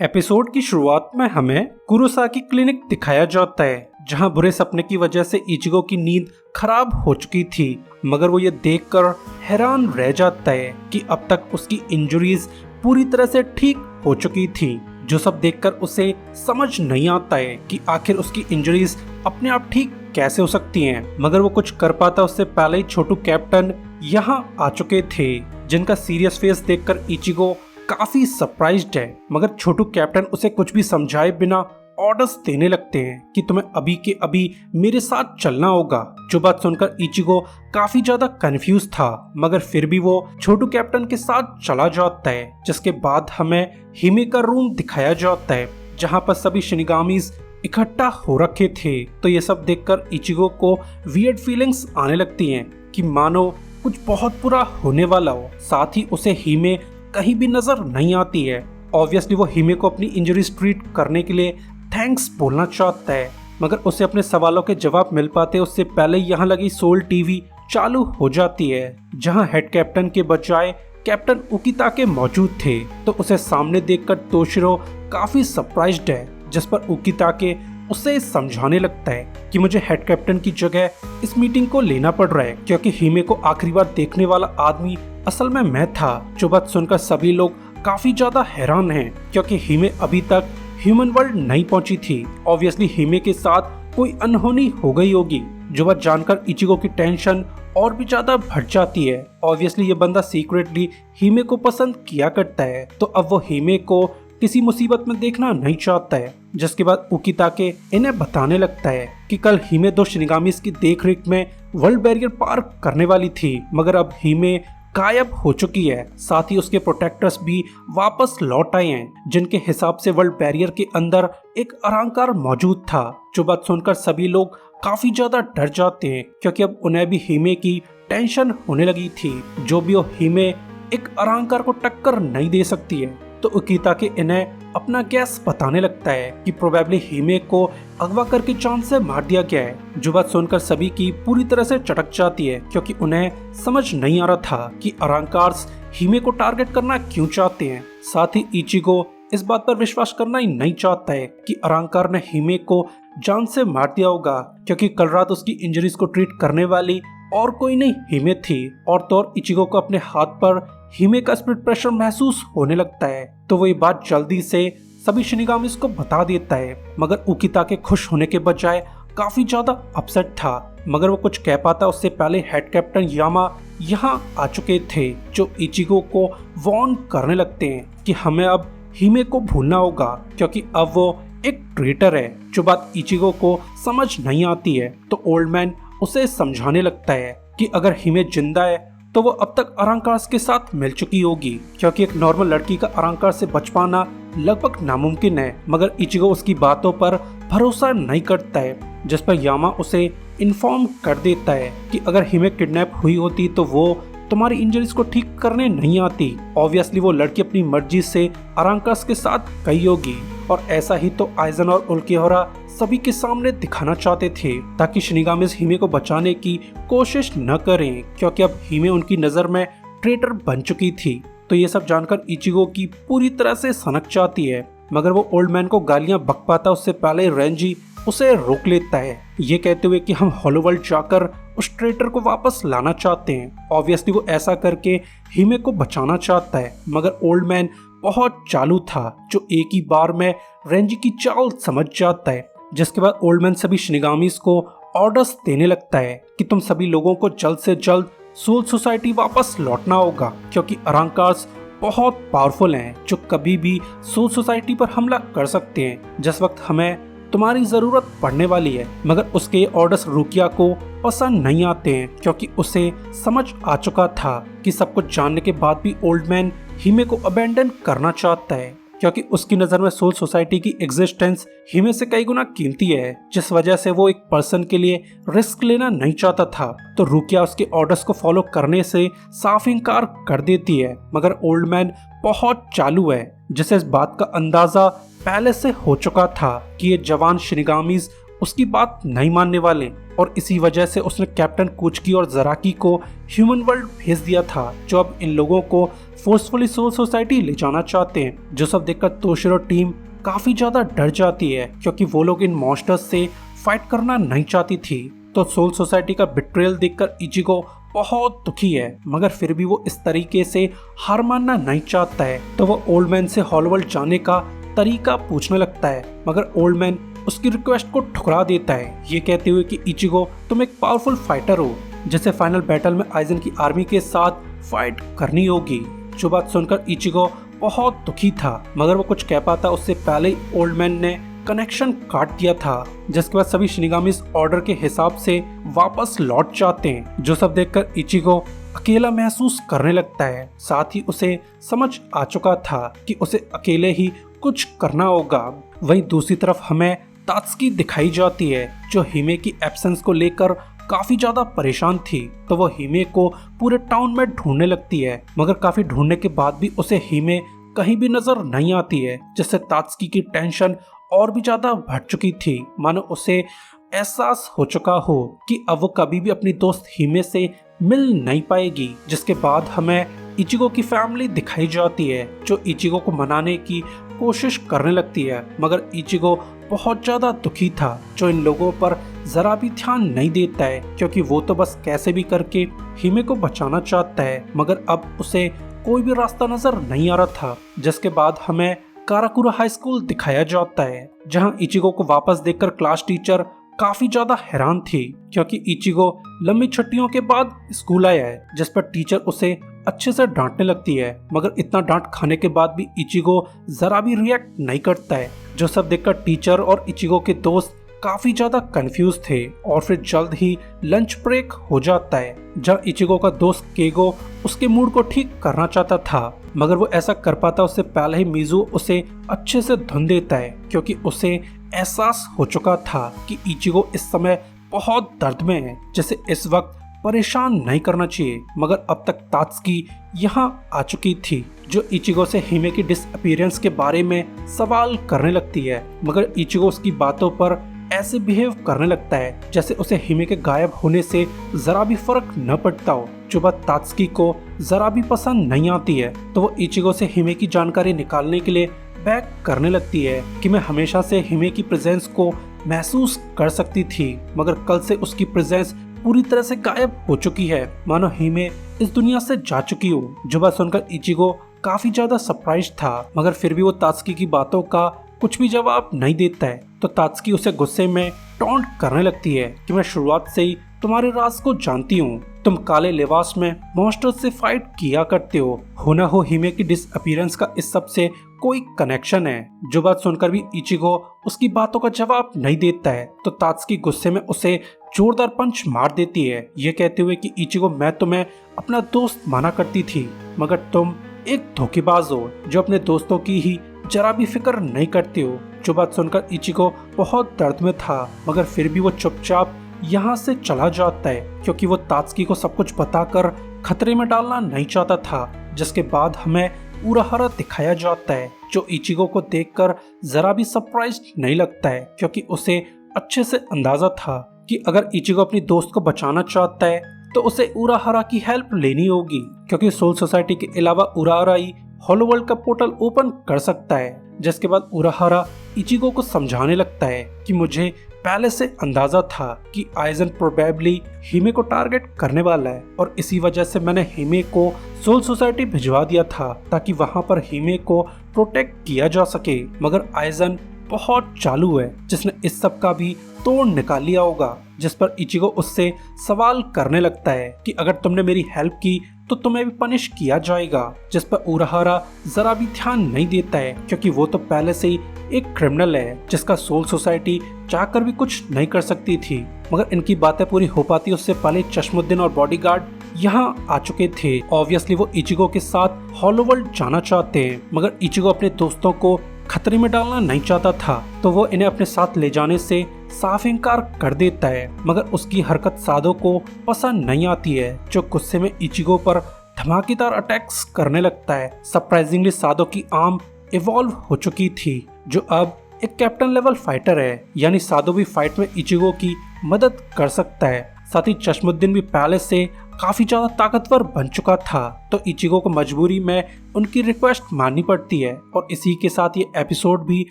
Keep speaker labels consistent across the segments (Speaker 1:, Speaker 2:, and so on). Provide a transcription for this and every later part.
Speaker 1: Episode की शुरुआत में हमें कुरोसाकी क्लिनिक दिखाया जाता है, जहां बुरे सपने की वजह से इचिगो की नींद खराब हो चुकी थी। मगर वो ये देखकर हैरान रह जाता है कि अब तक उसकी इंजरीज पूरी तरह से ठीक हो चुकी थी। जो सब देखकर उसे समझ नहीं आता है कि आखिर उसकी इंजरीज अपने आप ठीक कैसे हो सकती हैं। मगर वो कुछ कर पाता उससे पहले ही छोटू कैप्टन यहाँ आ चुके थे, जिनका सीरियस फेस देखकर इचिगो काफी सरप्राइज्ड है। मगर छोटू कैप्टन उसे कुछ भी समझाए बिना ऑर्डर्स देने लगते हैं कि तुम्हें अभी के अभी मेरे साथ चलना होगा। जो बात सुनकर इचिगो काफी ज्यादा कंफ्यूज था, मगर फिर भी वो छोटू कैप्टन के साथ चला जाता है। जिसके बाद हमें हिमे का रूम दिखाया जाता है, जहां पर सभी शिनिगामीज इकट्ठा हो रखे थे। तो ये सब देखकर इचिगो को वियर्ड फीलिंग्स आने लगती हैं कि मानो कुछ बहुत बुरा होने वाला हो। साथ ही उसे हिमे कहीं भी नजर नहीं आती है। ऑब्वियसली वो हिमे को अपनी इंजरीज ट्रीट करने के लिए थैंक्स बोलना चाहता है, मगर उसे अपने सवालों के जवाब मिल पाते उससे पहले यहाँ लगी सोल टीवी चालू हो जाती है, जहाँ हेड कैप्टन के बजाय कैप्टन उकिताके मौजूद थे। तो उसे सामने देखकर तोशिरो काफी सरप्राइज्ड है, जिस पर उकिताके उसे समझाने लगता है कि मुझे हेड कैप्टन की जगह इस मीटिंग को लेना पड़ रहा है, क्योंकि हिमे को आखिरी बार देखने वाला आदमी असल में मैं था। जो बात सुनकर सभी लोग काफी ज्यादा हैरान हैं, क्योंकि हिमे अभी तक ह्यूमन वर्ल्ड नहीं पहुंची थी। ऑब्वियसली हिमे के साथ कोई अनहोनी हो गई होगी। जो बात जानकर इचिगो की टेंशन और भी ज्यादा बढ़ जाती है। ऑब्वियसली ये बंदा सीक्रेटली हिमे को पसंद किया करता है, तो अब वो हिमे को किसी मुसीबत में देखना नहीं चाहता है। जिसके बाद उकिताके इन्हें बताने लगता है कि कल हिमे दो शिनिगामीज की देखरेख में वर्ल्ड बैरियर पार करने वाली थी, मगर अब हिमे गायब हो चुकी है। साथ ही उसके प्रोटेक्टर्स भी वापस लौट आए हैं, जिनके हिसाब से वर्ल्ड बैरियर के अंदर एक अरंकार मौजूद था। जो बात सुनकर सभी लोग काफी ज्यादा डर जाते हैं, क्योंकि अब उन्हें भी हिमे की टेंशन होने लगी थी। जो भी हो हिमे एक अरंकार को टक्कर नहीं दे सकती है। तो उकिताके इन्हें अपना गैस बताने लगता है कि प्रोबेबली हिमे को अगवा करके चांद से मार दिया गया है। जो बात सुनकर सभी की पूरी तरह से चटक जाती है, क्योंकि उन्हें समझ नहीं आ रहा था कि अरंकार्स हिमे को टारगेट करना क्यों चाहते हैं। साथ ही इचिगो इस बात पर विश्वास करना ही नहीं चाहता है कि अरंकार ने हिमे को जान से मार दिया होगा, क्योंकि कल रात उसकी इंजरीज को ट्रीट करने वाली और कोई नहीं हिमे थी। और तो और इचिगो को अपने हाथ पर हिमे का स्पिरिट प्रेशर महसूस होने लगता है। तो वो ये बात जल्दी से सभी शिनिगामीज को बता देता है, मगर उकिताके खुश होने के बजाय काफी ज्यादा अपसेट था। मगर वो कुछ कह पाता उससे पहले हेड कैप्टन यामा यहाँ आ चुके थे, जो इचिगो को वार्न करने लगते हैं कि हमें अब हिमे को भूलना होगा, क्योंकि अब वो एक ट्रेटर है। जो बात इचिगो को समझ नहीं आती है, तो ओल्ड मैन उसे समझाने लगता है कि अगर हिमे जिंदा है तो वो अब तक अरंकार्स के साथ मिल चुकी होगी, क्योंकि एक नॉर्मल लड़की का अरंकार से बच पाना लगभग नामुमकिन है। मगर इचिगो उसकी बातों पर भरोसा नहीं करता है, जिस पर यामा उसे इन्फॉर्म कर देता है कि अगर हिमे किडनैप हुई होती तो वो तुम्हारी इंजरीज को ठीक करने नहीं आती। ऑब्वियसली वो लड़की अपनी मर्जी से अरंकार्स के साथ गई होगी, और ऐसा ही तो आइजन और उल्केहोरा सभी के सामने दिखाना चाहते थे, ताकि शिनिगामीज हिमे को बचाने की कोशिश न करें, क्योंकि अब हिमे उनकी नजर में ट्रेटर बन चुकी थी। तो ये सब जानकर इचिगो की पूरी तरह से सनक जाती है, मगर वो ओल्ड मैन को गालियां बक पाता उससे पहले रेंजी उसे रोक लेता है, ये कहते हुए कि हम हॉलो वर्ल्ड जाकर उस ट्रेटर को वापस लाना चाहते हैं। ऑब्वियसली वो ऐसा करके हिमे को बचाना चाहता है, मगर ओल्ड मैन बहुत चालू था, जो एक ही बार में रेंजी की चाल समझ जाता है। जिसके बाद ओल्ड मैन सभी शिनिगामीज को ऑर्डर्स देने लगता है कि तुम सभी लोगों को जल्द से जल्द सोल सोसाइटी वापस लौटना होगा, क्योंकि अरंकार्स बहुत पावरफुल हैं, जो कभी भी सोल सोसाइटी पर हमला कर सकते हैं। जिस वक्त हमें तुम्हारी जरूरत पड़ने वाली है। मगर उसके ये ऑर्डर्स रुकिया को पसंद नहीं आते हैं, क्योंकि उसे समझ आ चुका था कि सब कुछ जानने के बाद भी ओल्ड मैन हिमे को अबेंडन करना चाहता है, क्योंकि उसकी नजर में सोल सोसाइटी की एग्जिस्टेंस हिमे से कई गुना कीमती है, जिस वजह से वो एक पर्सन के लिए रिस्क लेना नहीं चाहता था। तो रुकिया उसके ऑर्डर्स को फॉलो करने से साफ इनकार कर देती है, मगर ओल्ड मैन बहुत चालू है, जिसे इस बात का अंदाजा पहले से हो चुका था कि ये जवान शिनिगामीज उसकी बात नहीं मानने वाले और इसी वजह से उसने कैप्टन कुचकी और जराकी को ह्यूमन वर्ल्ड भेज दिया था, जो अब इन लोगों को फोर्सफुली सोल सोसाइटी ले जाना चाहते हैं। जो सब देखकर तोशिरो टीम काफी ज्यादा डर जाती है क्योंकि वो लोग इन मॉन्स्टर्स से फाइट करना नहीं चाहती थी। तो सोल सोसाइटी का बिट्रेयल देखकर इचिगो बहुत दुखी है, मगर फिर भी वो इस तरीके से हार मानना नहीं चाहता है। तो वो ओल्ड मैन से हॉलवर्ल्ड जाने का तरीका पूछने लगता है, मगर ओल्ड मैन उसकी रिक्वेस्ट को ठुकरा देता है, ये कहते हुए कि इचिगो तुम एक पावरफुल फाइटर हो, जैसे फाइनल बैटल में आइजन की आर्मी के साथ फाइट करनी होगी। जो बात सुनकर इचिगो बहुत दुखी था, मगर वो कुछ कह पाता उससे पहले ही ओल्ड मैन ने कनेक्शन काट दिया था, जिसके बाद सभी शिनिगामिस ऑर्डर के हिसाब से वापस लौट जाते हैं। जो सब देखकर इचिगो अकेला महसूस करने लगता है, साथ ही उसे समझ आ चुका था कि उसे अकेले ही कुछ करना होगा। वहीं दूसरी तरफ हमें तात्सुकी दिखाई जाती है, जो हिमे की एब्सेंस को लेकर काफी ज्यादा परेशान थी। तो वो हिमे को पूरे टाउन में ढूंढने लगती है, मगर काफी ढूंढने के बाद भी उसे हिमे कहीं भी नजर नहीं आती है, जिससे तात्सुकी की टेंशन और भी ज्यादा बढ़ चुकी थी। मानो उसे एहसास हो चुका हो कि अब वो कभी भी अपनी दोस्त हिमे से मिल नहीं पाएगी। जिसके बाद हमें इचिगो की फैमिली दिखाई जाती है, जो इचिगो को मनाने की कोशिश करने लगती है, मगर इचिगो बहुत ज्यादा दुखी था, जो इन लोगों पर जरा भी ध्यान नहीं देता है, क्योंकि वो तो बस कैसे भी करके हिमे को बचाना चाहता है, मगर अब उसे कोई भी रास्ता नजर नहीं आ रहा था। जिसके बाद हमें काराकुरा हाई स्कूल दिखाया जाता है, जहां इचिगो को वापस देखकर क्लास टीचर काफी ज्यादा हैरान थी, क्योंकि इचिगो लंबी छुट्टियों के बाद स्कूल आया है, जिस पर टीचर उसे अच्छे से डांटने लगती है, मगर इतना डांट खाने के बाद भी इचिगो जरा भी रिएक्ट नहीं करता है। जो सब देखकर टीचर और इचिगो के दोस्त काफी ज्यादा कंफ्यूज थे और फिर जल्द ही लंच ब्रेक हो जाता है, जहाँ इचिगो का दोस्त केगो उसके मूड को ठीक करना चाहता था, मगर वो ऐसा कर पाता उससे पहले ही मिजू उसे अच्छे से धुन देता है, क्योंकि उसे एहसास हो चुका था कि इचिगो इस समय बहुत दर्द में है, जिसे इस वक्त परेशान नहीं करना चाहिए। मगर अब तक तात्सुकी यहाँ आ चुकी थी, जो इचिगो से हिमे की डिसअपीयरेंस के बारे में सवाल करने लगती है, मगर इचिगो उसकी बातों पर ऐसे बिहेव करने लगता है जैसे उसे हिमे के गायब होने से जरा भी फर्क न पड़ता हो। जो बात तात्सुकी को जरा भी पसंद नहीं आती है, तो वो इचिगो से हिमे की जानकारी निकालने के लिए बैक करने लगती है कि मैं हमेशा से हिमे की प्रेजेंस को महसूस कर सकती थी, मगर कल से उसकी प्रेजेंस पूरी तरह से गायब हो चुकी है, मानो हिमे इस दुनिया से जा चुकी हो। जो बात सुनकर इचिगो काफी ज्यादा सरप्राइज था, मगर फिर भी वो तात्सुकी की बातों का कुछ भी जवाब नहीं देता है। तो तात्सुकी उसे गुस्से में टॉन्ट करने लगती है कि मैं शुरुआत से ही तुम्हारे राज को जानती हूँ, तुम काले लिबास में मॉन्स्टर से फाइट किया करते हो ना हो हिमे की डिसअपीयरेंस का इस सब से कोई कनेक्शन है। जो बात सुनकर भी इचिगो उसकी बातों का जवाब नहीं देता है, तो तात्सुकी गुस्से में उसे जोरदार पंच मार देती है, ये कहते हुए कि इचिगो मैं तुम्हें अपना दोस्त माना करती थी, मगर तुम एक धोखेबाज हो जो अपने दोस्तों की ही जरा भी फिक्र नहीं करती हो। जो बात सुनकर इचिगो बहुत दर्द में था, मगर फिर भी वो चुपचाप यहाँ से चला जाता है, क्योंकि वो तात्सुकी को सब कुछ बताकर खतरे में डालना नहीं चाहता था। जिसके बाद हमें उराहारा दिखाया जाता है, जो इचिगो को देखकर जरा भी सरप्राइज नहीं लगता है, क्योंकि उसे अच्छे से अंदाजा था कि अगर इचिगो अपनी दोस्त को बचाना चाहता है तो उसे उराहारा की हेल्प लेनी होगी, क्योंकि सोल सोसाइटी के अलावा उराहारा ही हॉलोवर्ल्ड का पोर्टल ओपन कर सकता है। जिसके बाद उराहारा इचिगो को समझाने लगता है कि मुझे पहले से अंदाजा था कि आइजन प्रोबेबली हिमे को टारगेट करने वाला है, और इसी वजह से मैंने हिमे को सोल सोसाइटी भिजवा दिया था ताकि वहां पर हिमे को प्रोटेक्ट किया जा सके। मगर आइजन बहुत चालू है, जिसने इस सब का भी तोड़ निकाल लिया होगा। जिस पर इचिगो उससे सवाल करने लगता है कि अगर तुमने मेरी हेल्प की तो तुम्हें भी पनिश किया जाएगा। जिस पर उराहारा जरा भी ध्यान नहीं देता है, क्योंकि वो तो पहले से ही एक क्रिमिनल है जिसका सोल सोसाइटी चाहकर भी कुछ नहीं कर सकती थी। मगर इनकी बातें पूरी हो पाती उससे पहले चश्मुद्दीन और बॉडीगार्ड यहाँ आ चुके थे। ऑब्वियसली वो इचिगो के साथ हॉलोवर्ल्ड जाना चाहते हैं, मगर इचिगो अपने दोस्तों को खतरे में डालना नहीं चाहता था, तो वो इन्हें अपने साथ ले जाने से साफ इनकार कर देता है। मगर उसकी हरकत सादो को पसंद नहीं आती है, जो गुस्से में इचिगो पर धमाकेदार अटैक्स करने लगता है। सरप्राइजिंगली सादो की आर्म इवॉल्व हो चुकी थी, जो अब एक कैप्टन लेवल फाइटर है, यानी सादो भी फाइट में इचिगो की मदद कर सकता है। साथ ही चश्मुद्दीन भी पहले से काफी ज्यादा ताकतवर बन चुका था, तो इचिगो को मजबूरी में उनकी रिक्वेस्ट माननी पड़ती है और इसी के साथ ये एपिसोड भी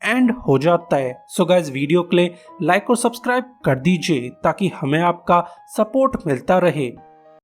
Speaker 1: एंड हो जाता है। सो गाइस, वीडियो के लिए लाइक और सब्सक्राइब कर दीजिए ताकि हमें आपका सपोर्ट मिलता रहे।